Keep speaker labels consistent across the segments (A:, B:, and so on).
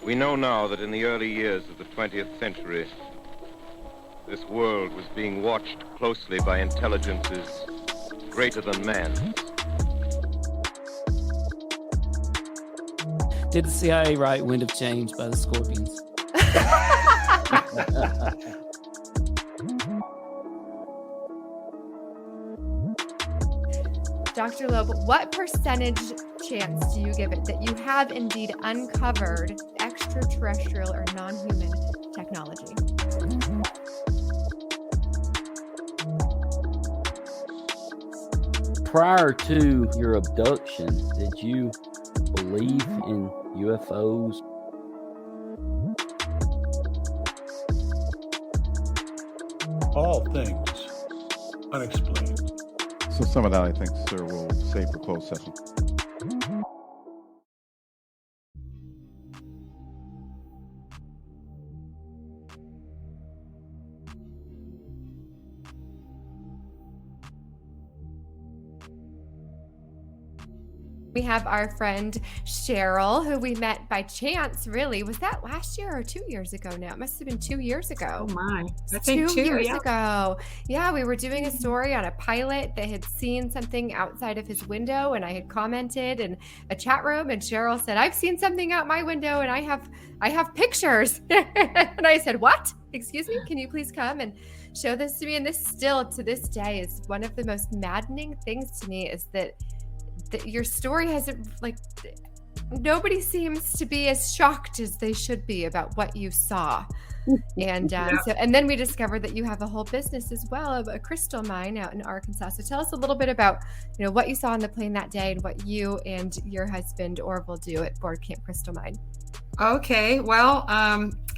A: We know now that in the early years of the 20th century, this world was being watched closely by intelligences greater than man's.
B: Did the CIA write Wind of Change by the Scorpions?
C: Dr. Loeb, what percentage chance do you give it that you have indeed uncovered extraterrestrial or non-human technology?
D: Prior to your abduction, did you believe in UFOs?
E: All things unexplained.
F: So some of that, I think, sir, we'll save for closed session.
C: We have our friend Cheryl, who we met by chance, really. Was that last year or 2 years ago now? It must have been 2 years ago.
G: Oh my. I think
C: 2 years
G: yeah.
C: ago. Yeah, we were doing a story on a pilot that had seen something outside of his window, and I had commented in a chat room, and Cheryl said, I've seen something out my window and I have pictures. And I said, what? Excuse me, can you please come and show this to me? And this still to this day is one of the most maddening things to me, is that your story hasn't, like, nobody seems to be as shocked as they should be about what you saw. And and then we discovered that you have a whole business as well of a crystal mine out in Arkansas. So tell us a little bit about, what you saw on the plane that day and what you and your husband Orville do at Board Camp Crystal Mine.
G: Okay, well,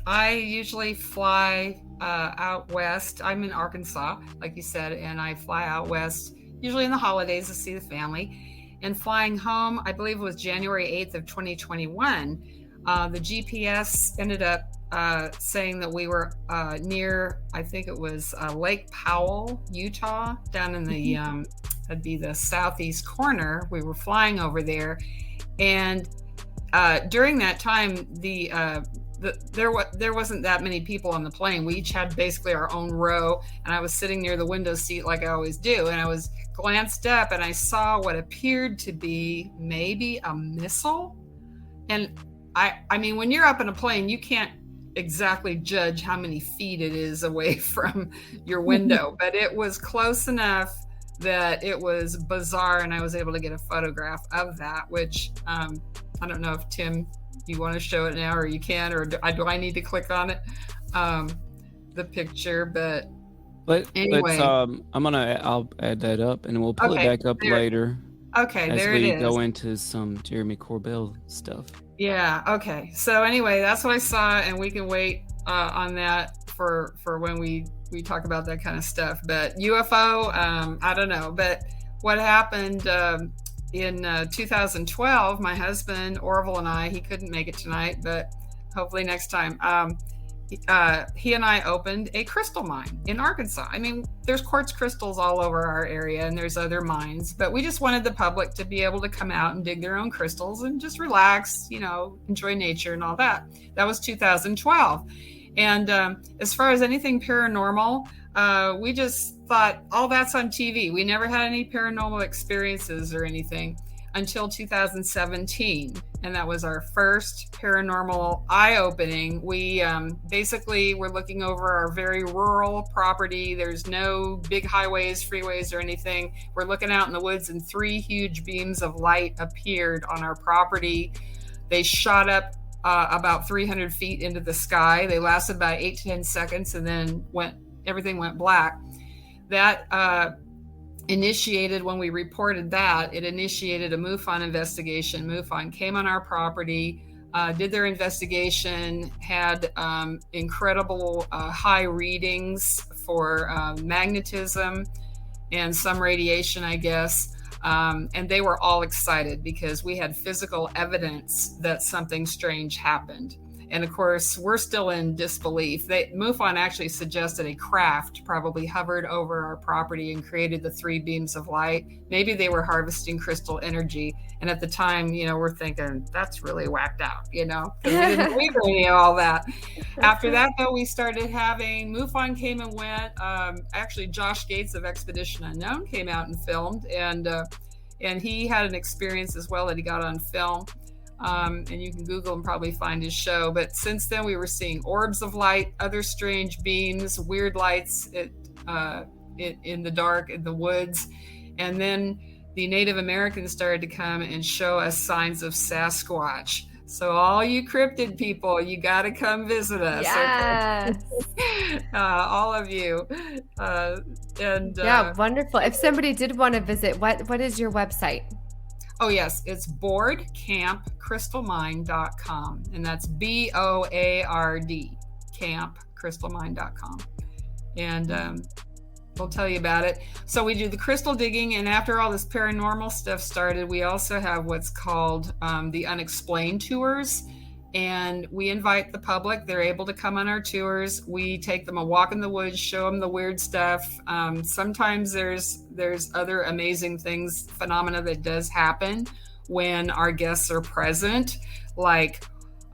G: I usually fly out west. I'm in Arkansas, like you said, and I fly out west usually in the holidays to see the family. And flying home, I believe it was January 8th of 2021, the GPS ended up saying that we were near, I think it was Lake Powell, Utah, down in the, that'd be the southeast corner. We were flying over there. And during that time, there wasn't that many people on the plane. We each had basically our own row, and I was sitting near the window seat like I always do. And I was glanced up and I saw what appeared to be maybe a missile. And I mean, when you're up in a plane, you can't exactly judge how many feet it is away from your window, but it was close enough that it was bizarre. And I was able to get a photograph of that, which I don't know if Tim, you want to show it now, or you can, or do I need to click on it? The picture, but anyway.
B: I'll add that up and we'll pull it back up later.
G: Okay,
B: as
G: there
B: we
G: it is.
B: Go into some Jeremy Corbell stuff.
G: Yeah. Okay. So anyway, that's what I saw, and we can wait on that for when we talk about that kind of stuff. But UFO, I don't know. But what happened in 2012, my husband Orville and I, he couldn't make it tonight, but hopefully next time. He and I opened a crystal mine in Arkansas. I mean, there's quartz crystals all over our area, and there's other mines, but we just wanted the public to be able to come out and dig their own crystals and just relax, enjoy nature and all that. That was 2012. And as far as anything paranormal, we just thought, oh, that's on TV. We never had any paranormal experiences or anything until 2017. And that was our first paranormal eye-opening. We basically were looking over our very rural property. There's no big highways, freeways, or anything. We're looking out in the woods, and 3 huge beams of light appeared on our property. They shot up about 300 feet into the sky. They lasted about 8 to 10 seconds, and then everything went black. That initiated, when we reported that, it initiated a MUFON investigation. MUFON came on our property, did their investigation, had incredible high readings for magnetism and some radiation, I guess. And they were all excited because we had physical evidence that something strange happened. And of course, we're still in disbelief. MUFON actually suggested a craft probably hovered over our property and created the 3 beams of light. Maybe they were harvesting crystal energy. And at the time, we're thinking that's really whacked out, because we didn't believe any of all that. After that, though, we started having MUFON came and went. Actually, Josh Gates of Expedition Unknown came out and filmed, and he had an experience as well that he got on film. And you can Google and probably find his show. But since then, we were seeing orbs of light, other strange beams, weird lights in the dark, in the woods. And then the Native Americans started to come and show us signs of Sasquatch. So all you cryptid people, you got to come visit us.
C: Yes.
G: Okay? All of you.
C: Yeah, wonderful. If somebody did want to visit, what is your website?
G: Oh, yes. It's boardcampcrystalmine.com. And that's BOARD, campcrystalmine.com. And we'll tell you about it. So we do the crystal digging. And after all this paranormal stuff started, we also have what's called the Unexplained Tours. And we invite the public. They're able to come on our tours. We take them a walk in the woods, show them the weird stuff. Sometimes there's other amazing phenomena that does happen when our guests are present. Like,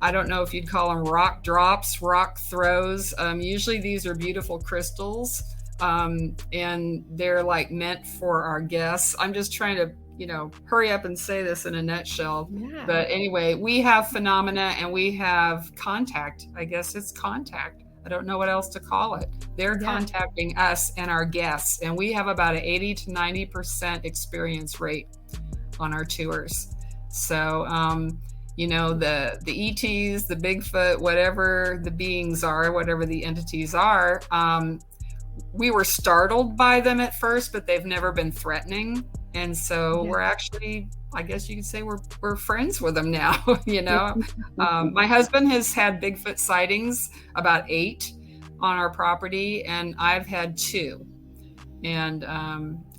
G: I don't know if you'd call them rock drops, rock throws. Usually these are beautiful crystals, and they're like meant for our guests. I'm just trying to hurry up and say this in a nutshell. Yeah. But anyway, we have phenomena and we have contact. I guess it's contact. I don't know what else to call it. They're contacting us and our guests, and we have about an 80 to 90% experience rate on our tours. So, the ETs, the Bigfoot, whatever the beings are, whatever the entities are, we were startled by them at first, but they've never been threatening. And so we're actually, I guess you could say we're friends with them now, My husband has had Bigfoot sightings, about 8 on our property, and I've had 2. And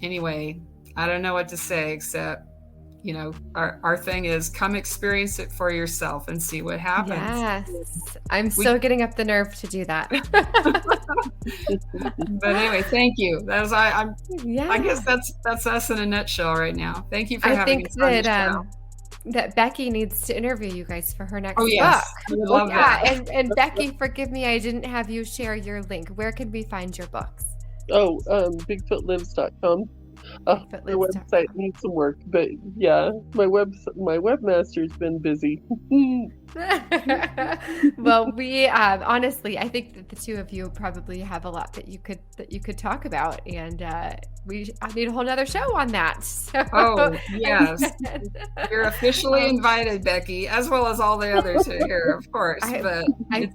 G: anyway, I don't know what to say except, our thing is come experience it for yourself and see what happens.
C: Yes. I'm still getting up the nerve to do that.
G: But anyway, thank you. I guess that's us in a nutshell right now. Thank you for having us on the show.
C: That Becky needs to interview you guys for her next book.
G: Yes. I would love that.
C: And Becky, forgive me, I didn't have you share your link. Where can we find your books?
H: Bigfootlives.com. My website needs some work, but yeah, my webmaster's been busy.
C: Well, we honestly, I think that the two of you probably have a lot that you could talk about, and I need a whole nother show on that. So.
G: Oh yes, you're officially invited, Becky, as well as all the others here, of course.
C: I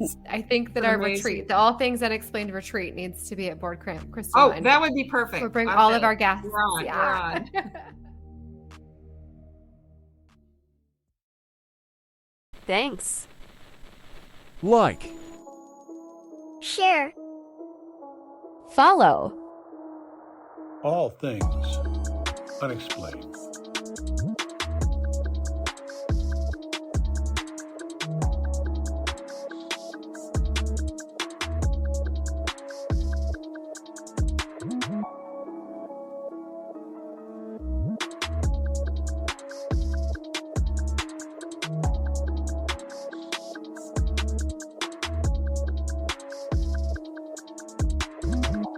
C: think that our retreat, the All Things Unexplained retreat, needs to be at Board Camp Crystal.
G: Oh, that would be perfect.
C: We'll bring all of our guests.
G: We're on.
I: Thanks.
J: Like.
I: Share.
K: Follow.
E: All Things Unexplained.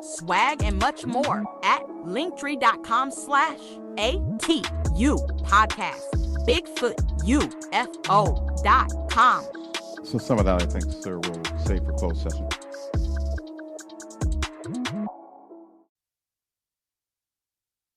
L: Swag and much more at linktree.com/ATU podcast. BigfootUFO.com.
F: So some of that, I think, sir, we'll save for closed session.